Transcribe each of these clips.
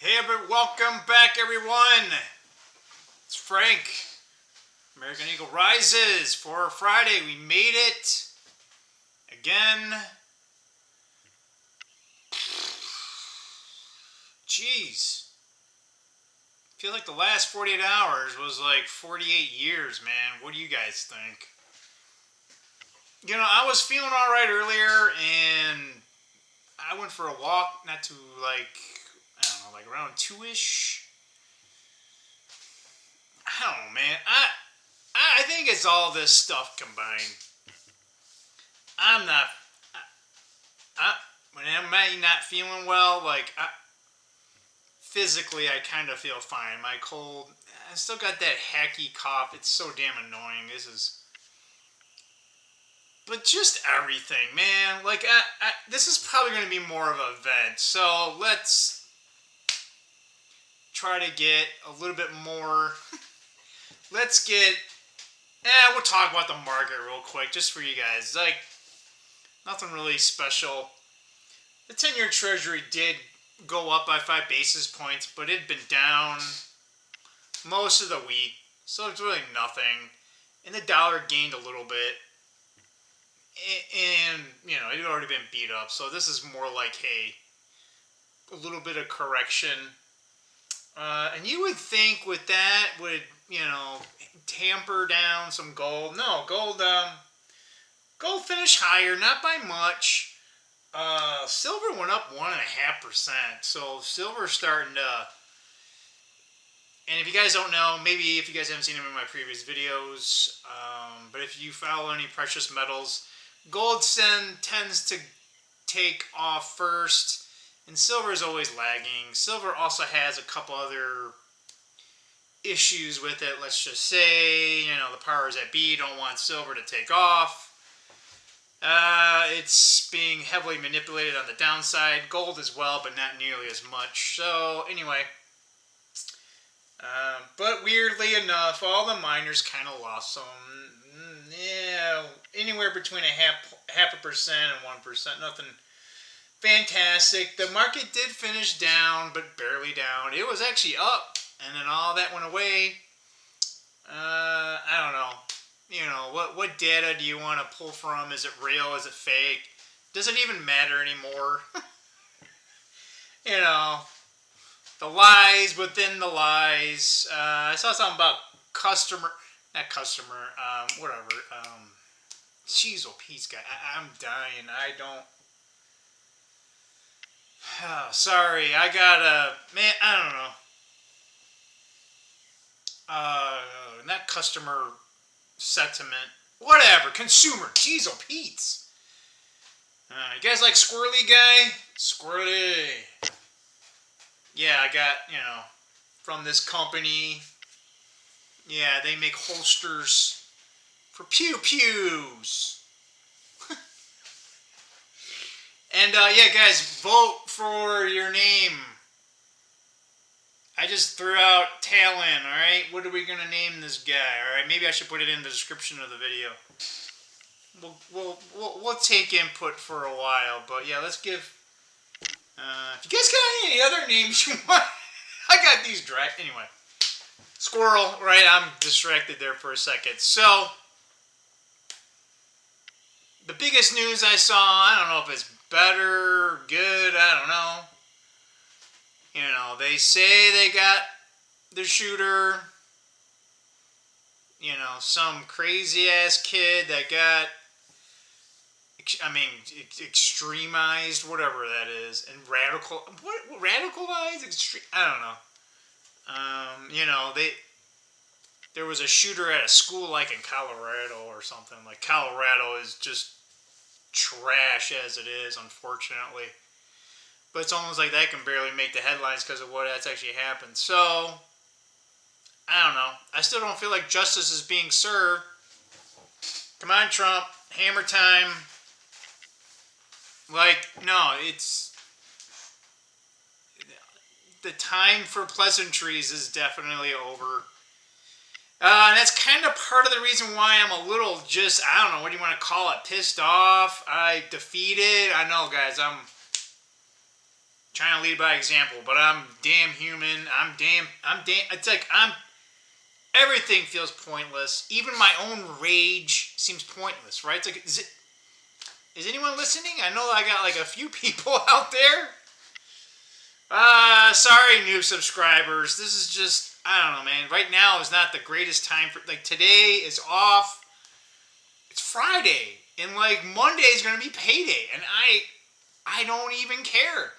Hey, welcome back, everyone. It's Frank. American Eagle Rises for Friday. We made it again. Jeez. I feel like the last 48 hours was like 48 years, man. What do you guys think? You know, I was feeling all right earlier, and I went for a walk, not too, I don't know, like around 2-ish. I don't know, man. I think it's all this stuff combined. I'm not. I when I'm not feeling well, physically, I kind of feel fine. My cold, I still got that hacky cough. It's so damn annoying. But just everything, man. This is probably going to be more of an event. So let's try to get a little bit more. Let's get. We'll talk about the market real quick, just for you guys. Nothing really special. The 10-year Treasury did go up by 5 basis points, but it had been down most of the week, so it's really nothing. And the dollar gained a little bit, and it had already been beat up, so this is more like, hey, a little bit of correction. And you would think with that would, tamper down some gold. No, gold finished higher, not by much. Silver went up 1.5%. So silver's starting to. And if you guys don't know, maybe if you guys haven't seen them in my previous videos, but if you follow any precious metals, gold tends to take off first, and silver is always lagging. Silver also has a couple other issues with it. Let's just say, the powers that be don't want silver to take off. It's being heavily manipulated on the downside. Gold as well, but not nearly as much. So, anyway. But weirdly enough, all the miners kind of lost some. Anywhere between half a percent and 1%. Nothing fantastic. The market did finish down, but barely down. It was actually up, and then all that went away. I don't know. What data do you want to pull from? Is it real? Is it fake? Does it even matter anymore? The lies within the lies. I saw something about whatever. Jeez, oh, Pete's guy. I'm dying. I don't. Oh, sorry, I don't know. Not customer sentiment. Whatever. Consumer. Jeez, oh, Pete's. You guys like Squirrely Guy? Squirrely. Yeah, I got, from this company. Yeah, they make holsters for pew-pews. And, yeah, guys, vote for your name. I just threw out Talon, alright? What are we going to name this guy, alright? Maybe I should put it in the description of the video. We'll take input for a while, but yeah, let's give... if you guys got any other names you want... I got these anyway. Squirrel, right? I'm distracted there for a second. So, the biggest news I saw, I don't know if it's better, good, I don't know. They say they got the shooter. Some crazy-ass kid that got, extremized, whatever that is, and radicalized? I don't know. There was a shooter at a school, in Colorado or something. Colorado is just trash as it is, unfortunately. But it's almost like that can barely make the headlines because of what that's actually happened. So, I don't know. I still don't feel like justice is being served. Come on, Trump. Hammer time. No, it's... The time for pleasantries is definitely over. And that's kind of part of the reason why I'm a little I don't know, what do you want to call it, pissed off? Defeated? I know, guys, trying to lead by example, but I'm damn human. It's like everything feels pointless. Even my own rage seems pointless, right? It's like, is anyone listening? I know I got like a few people out there. Sorry, new subscribers. This is just, I don't know, man. Right now is not the greatest time for, like, today is off. It's Friday, and like Monday is gonna be payday, and I don't even care.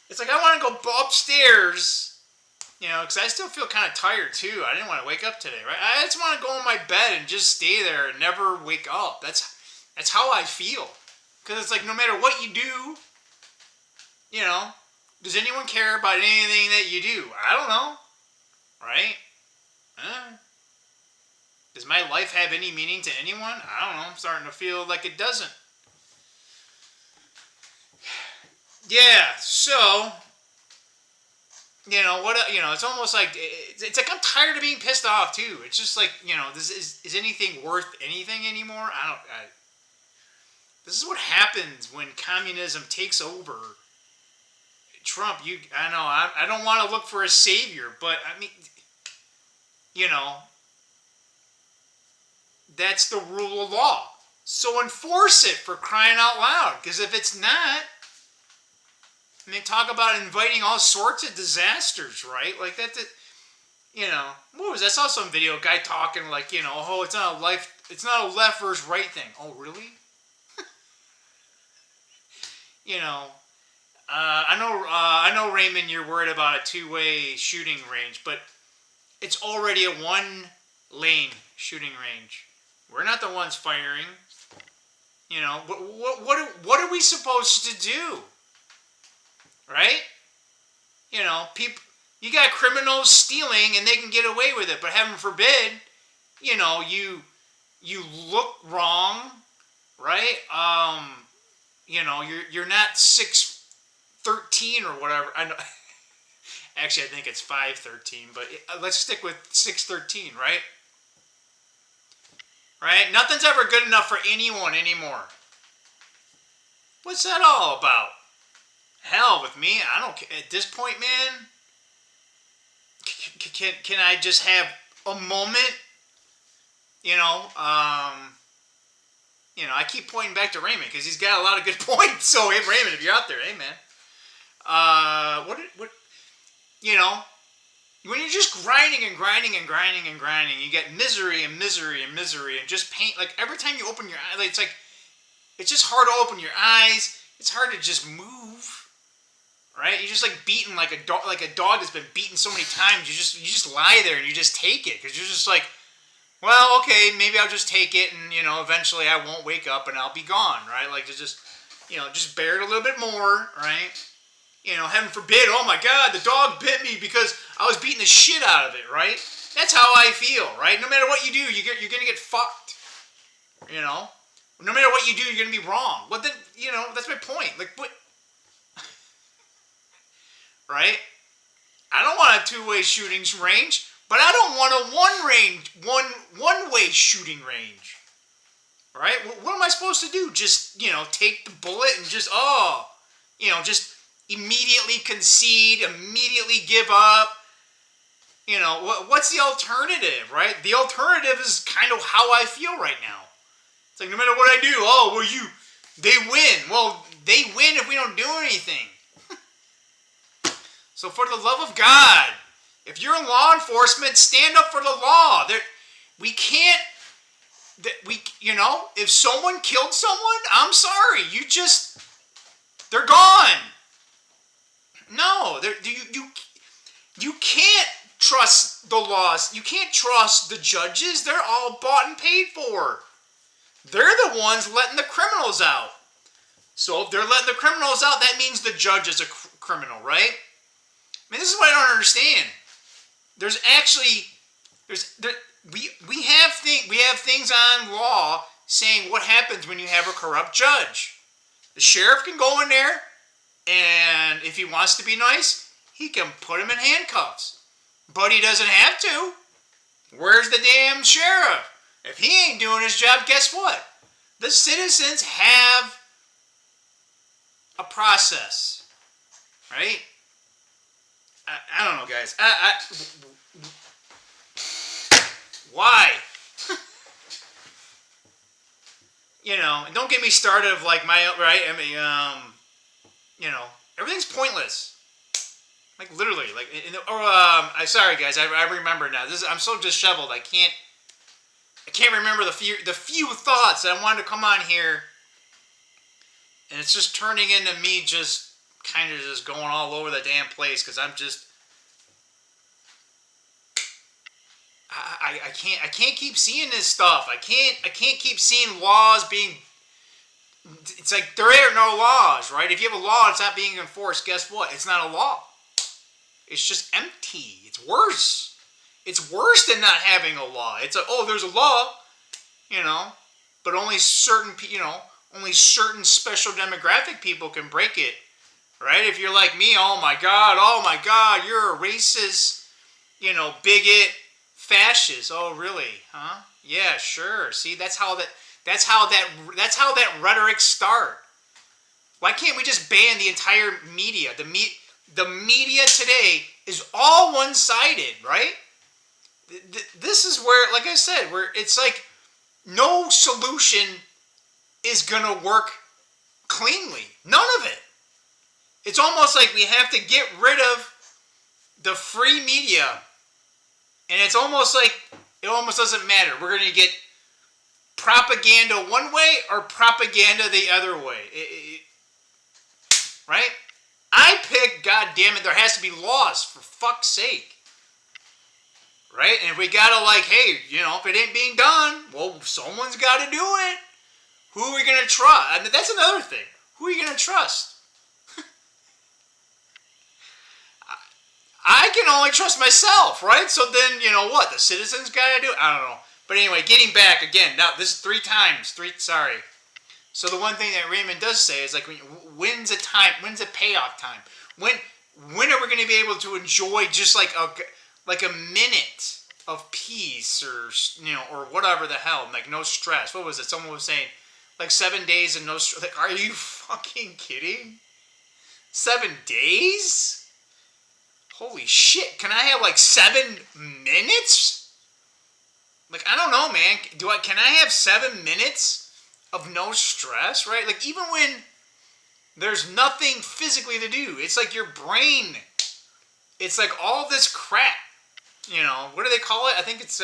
It's like I want to go upstairs, because I still feel kind of tired too. I didn't want to wake up today, right? I just want to go in my bed and just stay there and never wake up. That's how I feel. Because it's like no matter what you do, does anyone care about anything that you do? I don't know, right? Does my life have any meaning to anyone? I don't know. I'm starting to feel like it doesn't. Yeah, so, it's almost like, it's like I'm tired of being pissed off too. It's just like, is anything worth anything anymore? This is what happens when communism takes over. Trump, I don't want to look for a savior, but I mean, that's the rule of law. So enforce it, for crying out loud. Because if it's not, and they talk about inviting all sorts of disasters, right? Like what was that? I saw some video, guy talking like, oh, it's not a left versus right thing. Oh, really? I know, Raymond, you're worried about a two-way shooting range, but it's already a one-lane shooting range. We're not the ones firing. What are we supposed to do? Right? People, you got criminals stealing and they can get away with it, but heaven forbid, you look wrong, right? You're not 6'13" or whatever. I know. Actually, I think it's 5'13", but let's stick with 6'13", right? Right? Nothing's ever good enough for anyone anymore. What's that all about? Hell with me. I don't care. At this point, man, can I just have a moment? I keep pointing back to Raymond because he's got a lot of good points. So, hey, Raymond, if you're out there, hey, man. When you're just grinding and grinding and grinding and grinding, you get misery and misery and misery and just pain. Like, every time you open your eyes, it's just hard to open your eyes. It's hard to just move. Right? You're just like beaten like a dog that's been beaten so many times. You just lie there and you just take it because you're just like, well, okay, maybe I'll just take it and eventually I won't wake up and I'll be gone, right? Like to just bear it a little bit more, right? Heaven forbid, oh my God, the dog bit me because I was beating the shit out of it, right? That's how I feel, right? No matter what you do, you're gonna get fucked. No matter what you do, you're gonna be wrong. But then, that's my point. Like what? Right? I don't want a two-way shooting range, but I don't want a one-way shooting range. Right? What am I supposed to do? Just, take the bullet and just just immediately concede, immediately give up. What's the alternative, right? The alternative is kind of how I feel right now. It's like no matter what I do, they win. Well, they win if we don't do anything. So for the love of God, if you're in law enforcement, stand up for the law. We can't, if someone killed someone, I'm sorry, they're gone. No, you can't trust the laws. You can't trust the judges. They're all bought and paid for. They're the ones letting the criminals out. So if they're letting the criminals out, that means the judge is a criminal, right? I mean, this is what I don't understand. We have things on law saying what happens when you have a corrupt judge. The sheriff can go in there, and if he wants to be nice, he can put him in handcuffs. But he doesn't have to. Where's the damn sheriff? If he ain't doing his job, guess what? The citizens have a process, right? I don't know, guys. Why? You know, and don't get me started of like my, right? I mean, you know, everything's pointless. Like literally, like, I'm sorry, guys. I remember now. I'm so disheveled. I can't remember the few thoughts that I wanted to come on here, and it's just turning into me just kind of just going all over the damn place because I'm just. I can't keep seeing this stuff. I can't keep seeing laws being. It's like there are no laws, right? If you have a law, it's not being enforced. Guess what? It's not a law. It's just empty. It's worse. It's worse than not having a law. It's a, oh, there's a law, you know, but only certain, only certain special demographic people can break it, right? If you're like me, oh my God, you're a racist, bigot, fascist. Oh, really? Huh? Yeah, sure. See, that's how that rhetoric start. Why can't we just ban the entire media? The media today is all one-sided, right? This is where, like I said, where it's like no solution is gonna work cleanly. None of it. It's almost like we have to get rid of the free media, and it's almost like it almost doesn't matter. We're gonna get propaganda one way or propaganda the other way. Right? I pick, God damn it, there has to be laws, for fuck's sake. Right? And if we gotta hey, if it ain't being done, well, someone's gotta do it. Who are we gonna trust? I mean, that's another thing. Who are you gonna trust? I can only trust myself, right? So then, what? The citizens gotta do it? I don't know. But anyway, getting back again. Now, this is three times. Sorry. So the one thing that Raymond does say is when's a payoff time? When are we going to be able to enjoy just like a minute of peace or whatever the hell, like no stress? What was it? Someone was saying 7 days and no stress. Like, are you fucking kidding? 7 days? Holy shit! Can I have 7 minutes? I don't know, man. Can I have 7 minutes of no stress, right? Even when there's nothing physically to do, it's your brain. It's all this crap. What do they call it? I think it's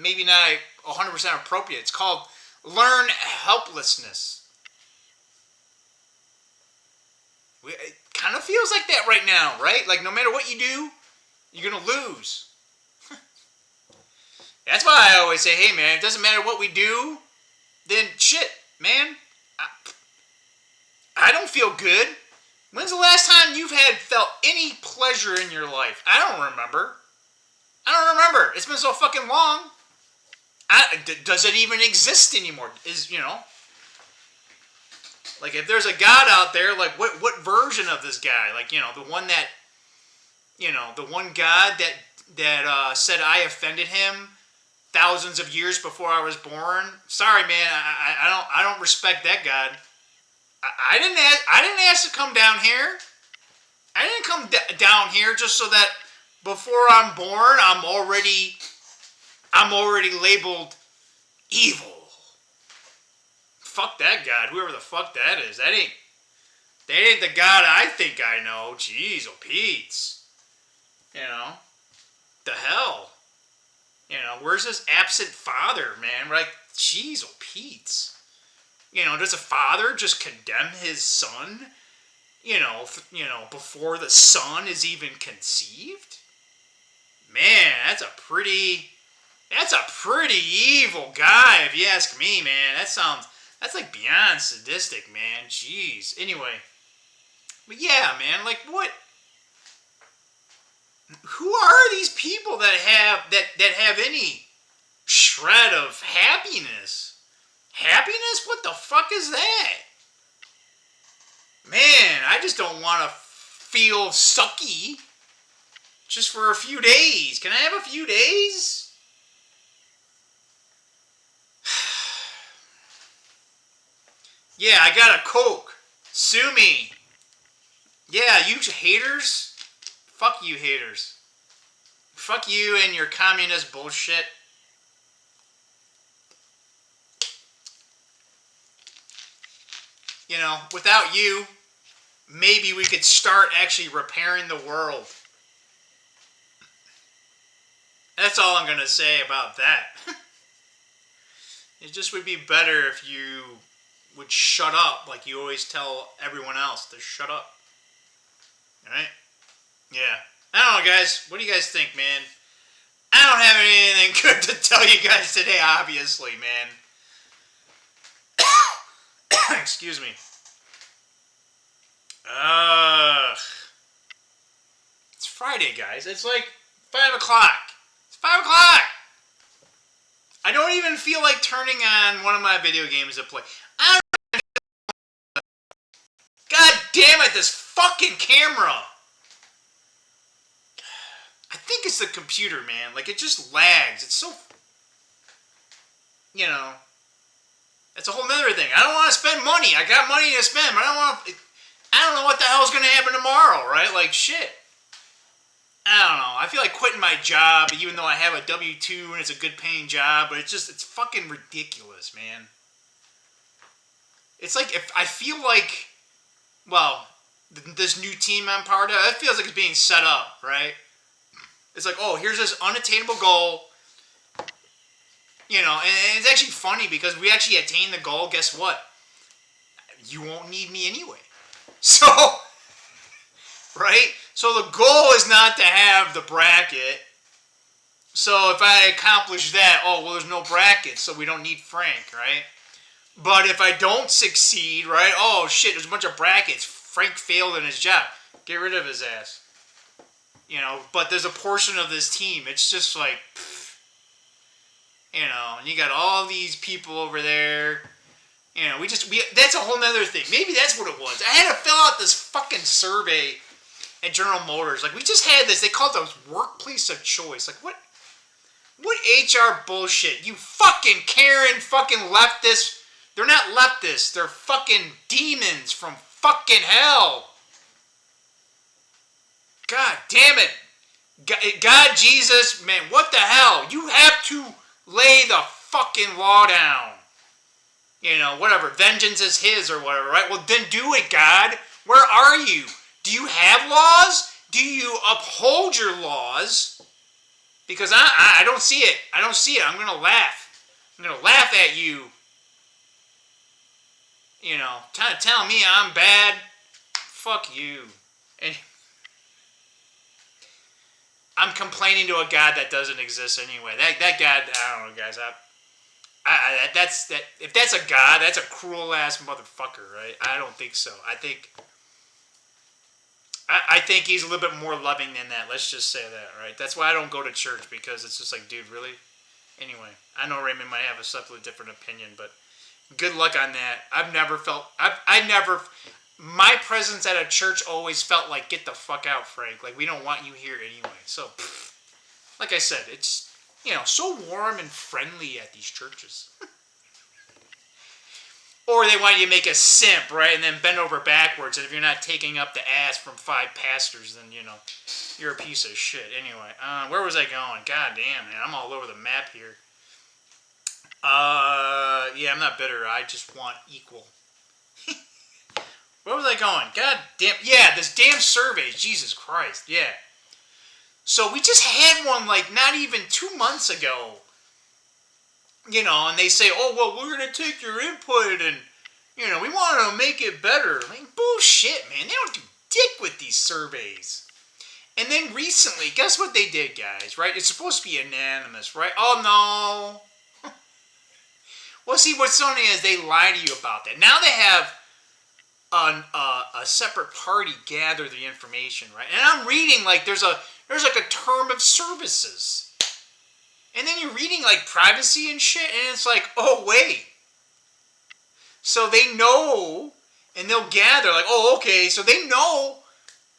maybe not 100% appropriate. It's called learned helplessness. It kind of feels like that right now, right? No matter what you do, you're going to lose. That's why I always say, hey, man, it doesn't matter what we do, then shit, man, I don't feel good. When's the last time you've felt any pleasure in your life? I don't remember. It's been so fucking long. Does it even exist anymore? If there's a God out there, what version of this guy? The one that, the one God that said I offended him thousands of years before I was born. Sorry, man, I don't respect that God. I didn't ask to come down here. I didn't come down here just so that before I'm born, I'm already labeled evil. Fuck that God, whoever the fuck that is. That ain't the God I think I know. Jeez, oh Pete's. The hell. Where's this absent father, man? Jeez, oh Pete's. Does a father just condemn his son? Before the son is even conceived? Man, that's a pretty evil guy, if you ask me, man. That's beyond sadistic, man. Jeez. Anyway. But yeah, man, what? Who are these people that have any shred of happiness? Happiness? What the fuck is that? Man, I just don't want to feel sucky just for a few days. Can I have a few days? Yeah, I got a Coke. Sue me. Yeah, you haters. Fuck you haters. Fuck you and your communist bullshit. You know, without you, maybe we could start actually repairing the world. That's all I'm going to say about that. It just would be better if you would shut up like you always tell everyone else to shut up. Alright? Yeah. I don't know, guys. What do you guys think, man? I don't have anything good to tell you guys today, obviously, man. Excuse me. It's Friday, guys. It's like 5 o'clock. It's 5 o'clock! I don't even feel like turning on one of my video games to play. God damn it, this fucking camera! I think it's the computer, man. Like, it just lags. It's so... You know... That's a whole nother thing. I don't want to spend money. I got money to spend, but I don't know what the hell's going to happen tomorrow, right? Like, shit. I don't know. I feel like quitting my job, even though I have a W-2 and it's a good paying job, but it's fucking ridiculous, man. It's like, if I feel like, well, this new team I'm part of, it feels like it's being set up, right? It's like, oh, here's this unattainable goal. You know, and it's actually funny because we actually attain the goal. Guess what? You won't need me anyway. So, right? So the goal is not to have the bracket. So if I accomplish that, oh, well, there's no bracket, so we don't need Frank, right? But if I don't succeed, right? Oh, shit, there's a bunch of brackets. Frank failed in his job. Get rid of his ass. You know, but there's a portion of this team. It's just like... You know, and you got all these people over there. You know, that's a whole nother thing. Maybe that's what it was. I had to fill out this fucking survey at General Motors. Like, we just had this. They called it the workplace of choice. Like, what HR bullshit? You fucking Karen fucking leftists. They're not leftists. They're fucking demons from fucking hell. God damn it. God, Jesus, man, what the hell? You have to... lay the fucking law down. You know, whatever. Vengeance is his or whatever, right? Well, then do it, God. Where are you? Do you have laws? Do you uphold your laws? Because I don't see it. I don't see it. I'm going to laugh. I'm going to laugh at you. You know, telling me I'm bad. Fuck you. And I'm complaining to a God that doesn't exist anyway. That God, I don't know, guys. If that's a God, that's a cruel ass motherfucker, right? I don't think so. I think he's a little bit more loving than that. Let's just say that, right? That's why I don't go to church, because it's just like, dude, really? Anyway, I know Raymond might have a slightly different opinion, but good luck on that. My presence at a church always felt like, get the fuck out, Frank. Like, we don't want you here anyway. So, like I said, it's, you know, so warm and friendly at these churches. Or they want you to make a simp, right? And then bend over backwards. And if you're not taking up the ass from 5 pastors, then, you know, you're a piece of shit. Anyway, where was I going? God damn, man. I'm all over the map here. Yeah, I'm not bitter. I just want equal. Where was I going? God damn. Yeah, this damn survey. Jesus Christ. Yeah. So we just had one like not even 2 months ago. You know, and they say, oh, well, we're going to take your input and, you know, we want to make it better. Like, bullshit, man. They don't do dick with these surveys. And then recently, guess what they did, guys, right? It's supposed to be anonymous, right? Oh, no. Well, see, what's funny is they lie to you about that. Now they have a separate party gather the information, right? And I'm reading, like, there's like a term of services. And then you're reading, like, privacy and shit, and it's like, oh, wait. So they know, and they'll gather, like, oh, okay, so they know,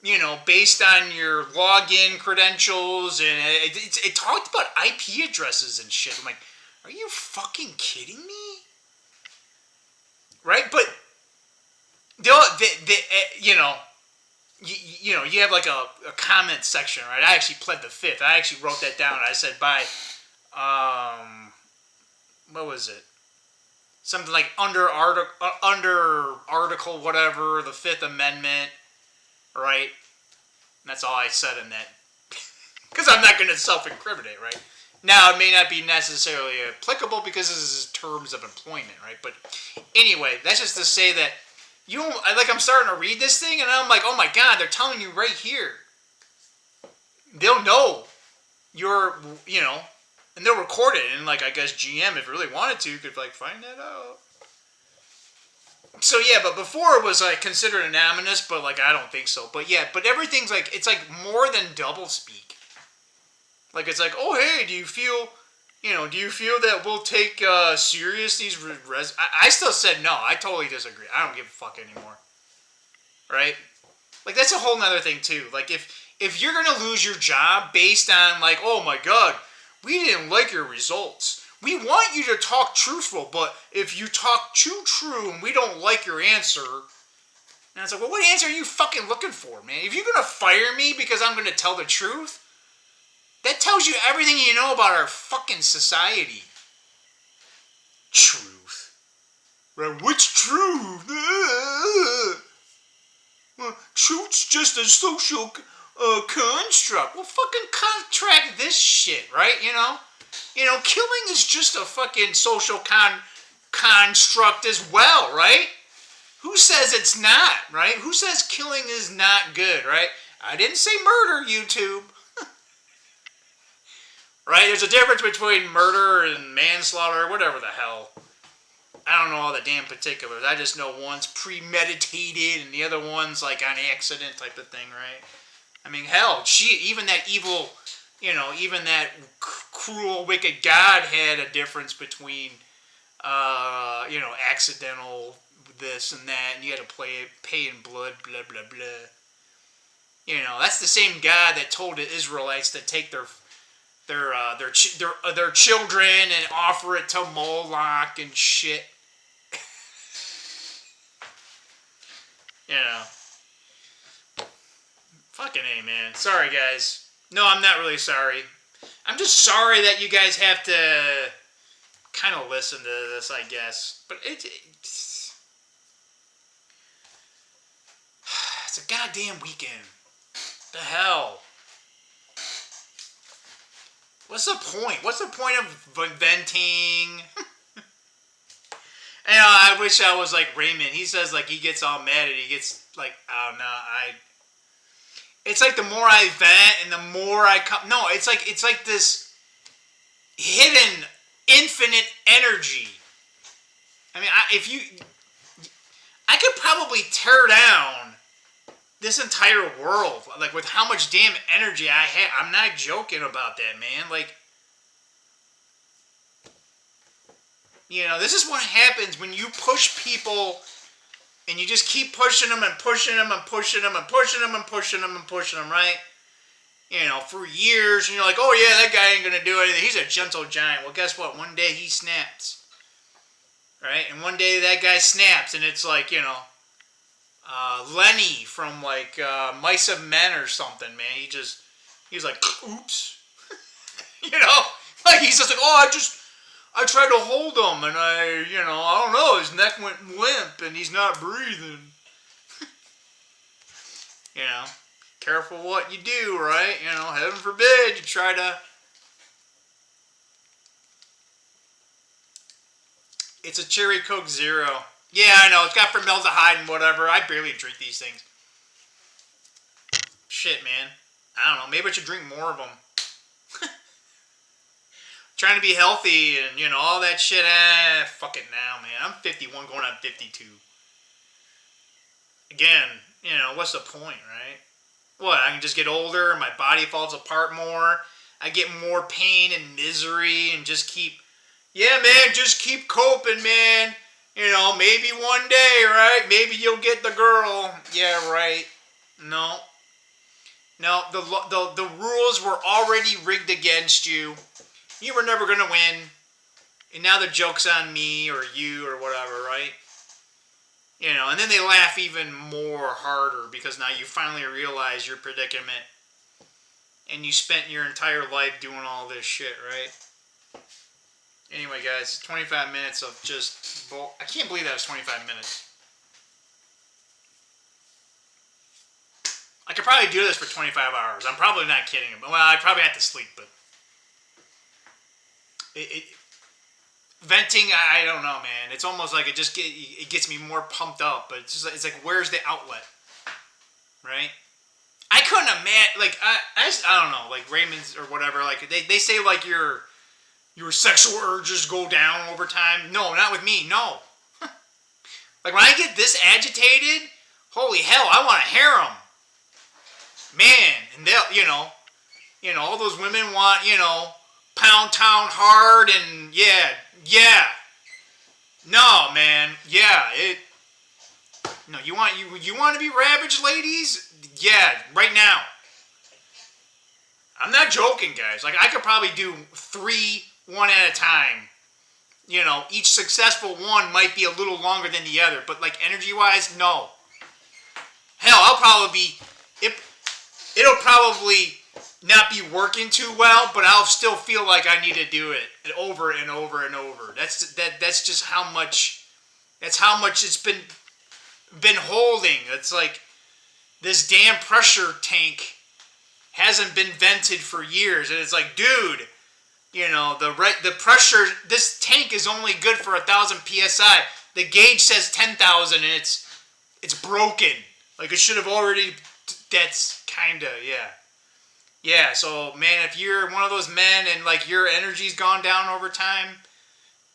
you know, based on your login credentials, and it talked about IP addresses and shit. I'm like, are you fucking kidding me? Right? But you know, you have like a comment section, right? I actually pled the fifth. I actually wrote that down. I said by, what was it? Something like under article whatever, the Fifth Amendment, right? And that's all I said in that. Because I'm not going to self-incriminate, right? Now, it may not be necessarily applicable because this is terms of employment, right? But anyway, that's just to say that I'm starting to read this thing, and I'm like, oh my God, they're telling you right here. They'll know and they'll record it, and like I guess GM, if it really wanted to, could like find that out. So yeah, but before it was like considered anonymous, but like I don't think so. But yeah, but everything's like it's like more than double speak. Like it's like, oh hey, do you feel that we'll take serious these I still said no. I totally disagree. I don't give a fuck anymore. Right? Like that's a whole nother thing too. Like if you're gonna lose your job based on like, oh my God, we didn't like your results. We want you to talk truthful, but if you talk too true and we don't like your answer, and it's like, well, what answer are you fucking looking for, man? If you're gonna fire me because I'm gonna tell the truth, that tells you everything you know about our fucking society. Truth. Right? What's truth? Well, truth's just a social construct. Well, fucking contract this shit, right? Killing is just a fucking social construct as well, right? Who says it's not, right? Who says killing is not good, right? I didn't say murder, YouTube. Right? There's a difference between murder and manslaughter, whatever the hell. I don't know all the damn particulars. I just know one's premeditated and the other one's like on accident type of thing, right? I mean, hell, even that evil, even that cruel, wicked God had a difference between, accidental this and that, and you had to pay in blood, blah, blah, blah. That's the same God that told the Israelites to take their children and offer it to Moloch and shit. Fucking A, man. Sorry, guys. No, I'm not really sorry. I'm just sorry that you guys have to kind of listen to this, I guess. But it's a goddamn weekend. The hell? What's the point? What's the point of venting? I wish I was like Raymond. He says like he gets all mad and he gets like, oh no, it's like the more I vent and the more I come. No, it's like this hidden infinite energy. I mean, I could probably tear down this entire world, like with how much damn energy I have. I'm not joking about that, man. Like, this is what happens when you push people and you just keep pushing them and pushing them and pushing them and pushing them and pushing them and pushing them, right? For years, and you're like, oh yeah, that guy ain't gonna do anything. He's a gentle giant. Well, guess what? One day he snaps, right? And one day that guy snaps, and it's like, Lenny from like Mice of Men or something, man. He's like, oops, like he's just like, oh, I tried to hold him, and I don't know, his neck went limp, and he's not breathing. Careful what you do, right? Heaven forbid you try to. It's a Cherry Coke Zero. Yeah, I know. It's got formaldehyde and whatever. I barely drink these things. Shit, man. I don't know. Maybe I should drink more of them. Trying to be healthy and, all that shit. Fuck it now, man. I'm 51 going on 52. Again, what's the point, right? What, I can just get older and my body falls apart more. I get more pain and misery and just keep... Yeah, man, just keep coping, man. Maybe one day, right? Maybe you'll get the girl. Yeah, right. No. The rules were already rigged against you. You were never going to win. And now the joke's on me or you or whatever, right? You know, and then they laugh even more harder because now you finally realize your predicament. And you spent your entire life doing all this shit, right? Anyway, guys, 25 minutes of just... I can't believe that was 25 minutes. I could probably do this for 25 hours. I'm probably not kidding. Well, I'd probably have to sleep, but... Venting, I don't know, man. It's almost like it gets me more pumped up, but it's like, where's the outlet? Right? I couldn't imagine, like, I don't know, like Raymond's or whatever, like, they say, like, your sexual urges go down over time. No, not with me, no. Like, when I get this agitated, holy hell, I want to harem. Man, and they'll, you know, all those women want, you know, pound town hard and, yeah. No, man, yeah, no, you want to be ravaged, ladies? Yeah, right now. I'm not joking, guys. Like, I could probably do 3, one at a time. You know, each successful one might be a little longer than the other, but, like, energy-wise, no. Hell, it'll probably not be working too well, but I'll still feel like I need to do it over and over and over. That's just how much it's been holding. It's like this damn pressure tank hasn't been vented for years, and it's like, dude, you know, the pressure. This tank is only good for 1,000 psi. The gauge says 10,000, and it's broken. Like, it should have already. That's kinda, yeah. So, man, if you're one of those men and like your energy's gone down over time,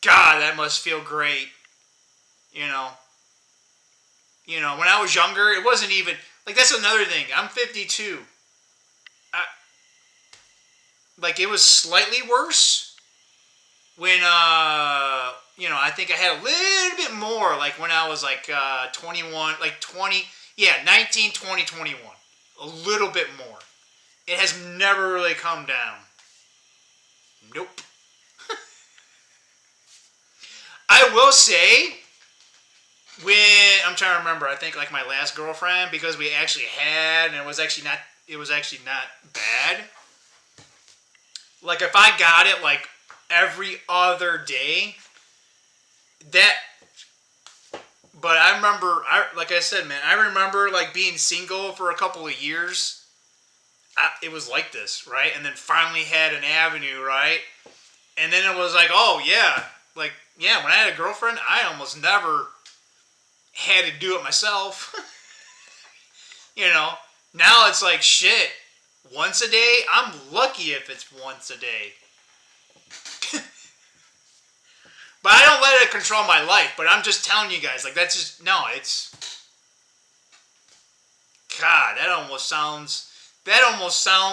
God, that must feel great. You know, when I was younger, it wasn't even... Like, that's another thing. I'm 52. Like, it was slightly worse when, you know, I think I had a little bit more, like, when I was, like, 21, like, 20... Yeah, 19, 20, 21. A little bit more. It has never really come down. Nope. I will say... When I'm trying to remember, I think like my last girlfriend, because we actually had, and it was actually not bad. Like, if I got it like every other day, but I remember, like I said, man, I remember like being single for a couple of years. It was like this, right? And then finally had an avenue, right? And then it was like, oh yeah, like, yeah, when I had a girlfriend, I almost never had to do it myself. You know, now it's like, shit, once a day? I'm lucky if it's once a day. But I don't let it control my life, but I'm just telling you guys, like, that's just, no, it's, God, that almost sounds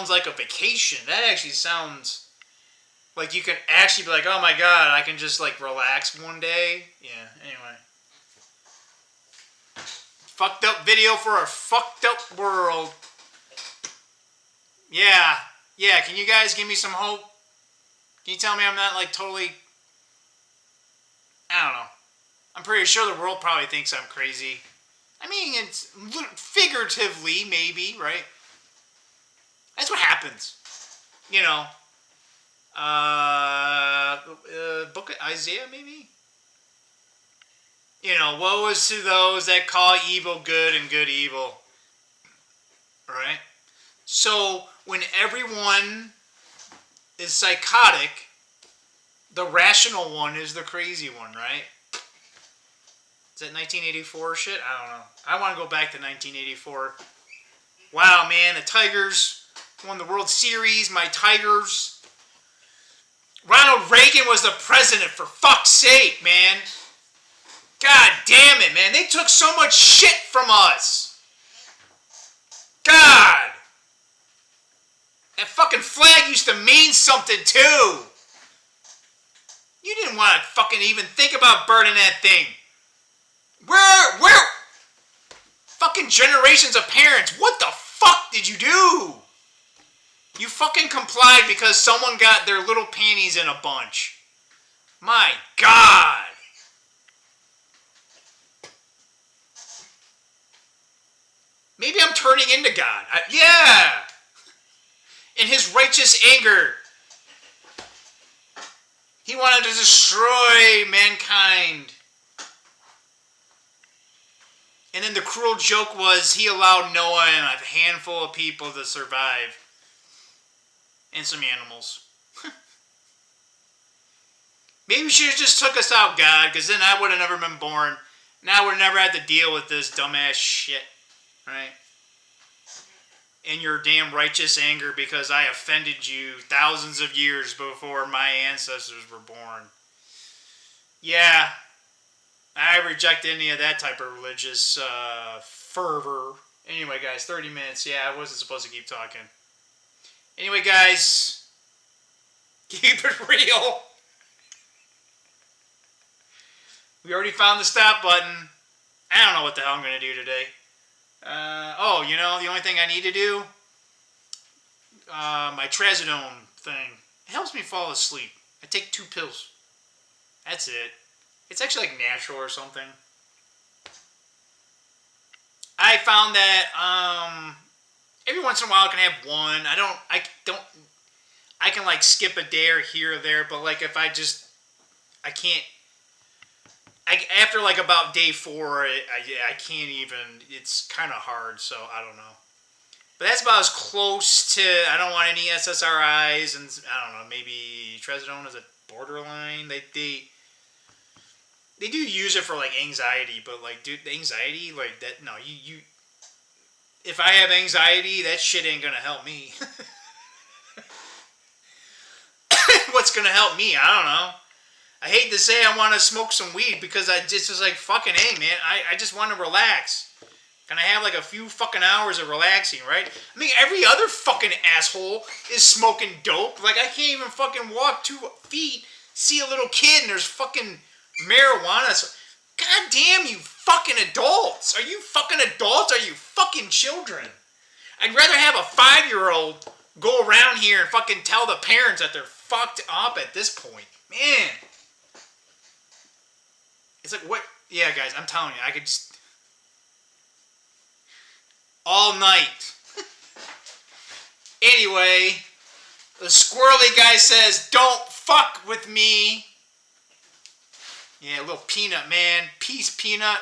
like a vacation. That actually sounds like you can actually be like, oh my God, I can just like relax one day. Yeah, anyway. Fucked up video for a fucked up world. Yeah. Can you guys give me some hope? Can you tell me I'm not like totally... I don't know. I'm pretty sure the world probably thinks I'm crazy. I mean, it's figuratively, maybe, right? That's what happens. You know. Book of Isaiah, maybe? You know, woe is to those that call evil good and good evil. Right? So, when everyone is psychotic, the rational one is the crazy one, right? Is that 1984 shit? I don't know. I want to go back to 1984. Wow, man, the Tigers won the World Series. My Tigers. Ronald Reagan was the president, for fuck's sake, man. God damn it, man. They took so much shit from us. God. That fucking flag used to mean something, too. You didn't want to fucking even think about burning that thing. Where? Fucking generations of parents, what the fuck did you do? You fucking complied because someone got their little panties in a bunch. My God. Maybe I'm turning into God. Yeah! In his righteous anger, he wanted to destroy mankind. And then the cruel joke was he allowed Noah and a handful of people to survive. And some animals. Maybe you should have just took us out, God, because then I would have never been born. And I would have never had to deal with this dumbass shit. Right? And your damn righteous anger because I offended you thousands of years before my ancestors were born. Yeah. I reject any of that type of religious fervor. Anyway, guys, 30 minutes. Yeah, I wasn't supposed to keep talking. Anyway, guys, keep it real. We already found the stop button. I don't know what the hell I'm going to do today. The only thing I need to do, my trazodone thing. It helps me fall asleep. I take 2 pills. That's it. It's actually like natural or something. I found that every once in a while I can have one. I can like skip a day or here or there, but like if I can't. After like about day 4, I can't even. It's kind of hard, so I don't know. But that's about as close to. I don't want any SSRIs, and I don't know. Maybe trazodone is a borderline. They do use it for like anxiety, but like, dude, the anxiety like that. No, you. If I have anxiety, that shit ain't gonna help me. What's gonna help me? I don't know. I hate to say I want to smoke some weed because I just was like, fucking hey, man, I just want to relax. Can I have like a few fucking hours of relaxing, right? I mean, every other fucking asshole is smoking dope. Like, I can't even fucking walk 2 feet, see a little kid, and there's fucking marijuana. So, God damn you fucking adults. Are you fucking adults? Are you fucking children? I'd rather have a 5-year-old go around here and fucking tell the parents that they're fucked up at this point. Man. It's like, what? Yeah, guys, I'm telling you, I could just... all night. Anyway, the squirrely guy says, don't fuck with me. Yeah, little Peanut, man. Peace, Peanut.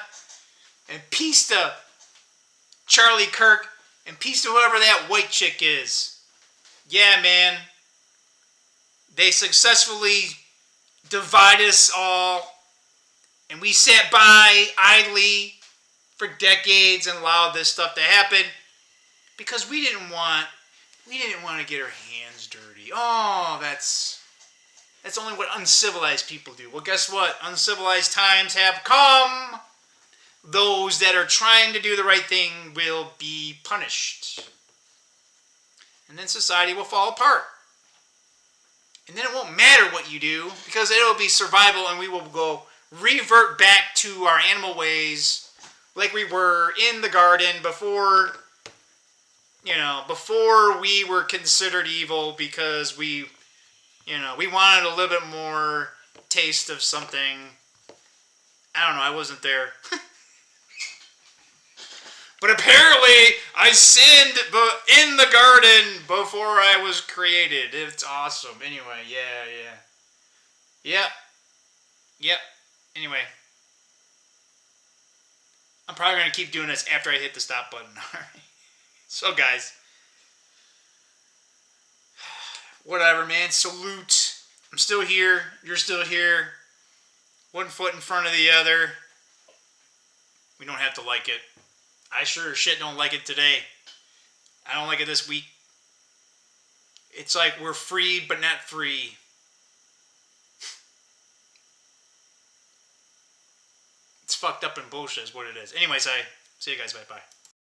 And peace to Charlie Kirk. And peace to whoever that white chick is. Yeah, man. They successfully divide us all. And we sat by idly for decades and allowed this stuff to happen because we didn't want to get our hands dirty. Oh, that's only what uncivilized people do. Well, guess what? Uncivilized times have come. Those that are trying to do the right thing will be punished. And then society will fall apart. And then it won't matter what you do because it'll be survival and we will go revert back to our animal ways like we were in the garden before we were considered evil because we wanted a little bit more taste of something. I don't know, I wasn't there. But apparently I sinned in the garden before I was created. It's awesome. Anyway, yeah. Yep. Anyway, I'm probably going to keep doing this after I hit the stop button. Alright. So, guys. Whatever, man. Salute. I'm still here. You're still here. 1 foot in front of the other. We don't have to like it. I sure as shit don't like it today. I don't like it this week. It's like we're free, but not free. It's fucked up and bullshit is what it is. Anyways, I see you guys. Bye-bye.